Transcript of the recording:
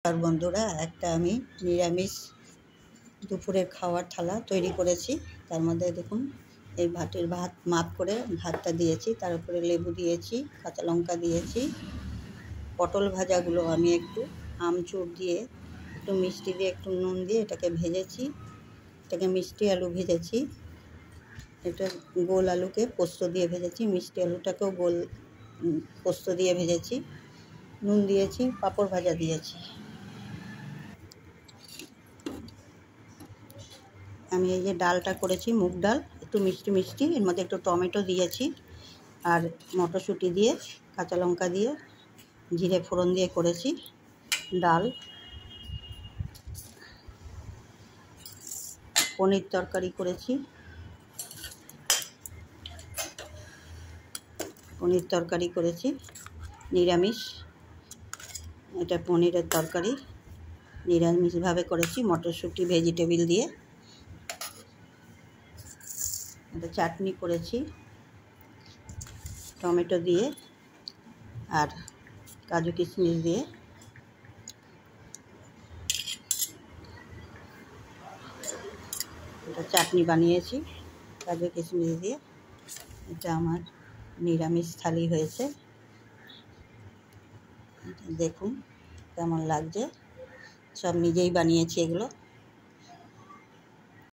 আর বন্ধুরা, একটা আমি নিরামিষ দুপুরের খাওয়ার থালা তৈরি করেছি। তার মধ্যে দেখুন এই ভাত মাপ করে ভাতটা দিয়েছি, তার উপরে লেবু দিয়েছি, কাঁচা লঙ্কা দিয়েছি। পটল ভাজাগুলো আমি একটু আমচুর দিয়ে, একটু মিষ্টি দিয়ে, একটু নুন দিয়ে এটাকে ভেজেছি। এটাকে মিষ্টি আলু ভেজেছি। এটা গোল আলুকে পোস্ত দিয়ে ভেজেছি, মিষ্টি আলুটাকেও গোল পোস্ত দিয়ে ভেজেছি। নুন দিয়েছি, পাঁপড় ভাজা দিয়েছি। আমি এই যে ডালটা করেছি মুগ ডাল, একটু মিষ্টি মিষ্টি, এর মধ্যে একটু টমেটো দিয়েছি আর মটরশুঁটি দিয়ে, কাঁচা লঙ্কা দিয়ে, জিরে ফোড়ন দিয়ে করেছি ডাল। পনির তরকারি করেছি, নিরামিষ। এটা পনিরের তরকারি নিরামিষভাবে করেছি, মটরশুঁটি ভেজিটেবিল দিয়ে। এটা চাটনি করেছি টমেটো দিয়ে আর কাজু কিশমিশ দিয়ে। এটা চাটনি বানিয়েছি কাজু কিশমিশ দিয়ে। এটা আমার নিরামিষ থালি হয়েছে। দেখুন কেমন লাগছে, সব নিজেই বানিয়েছি এগুলো।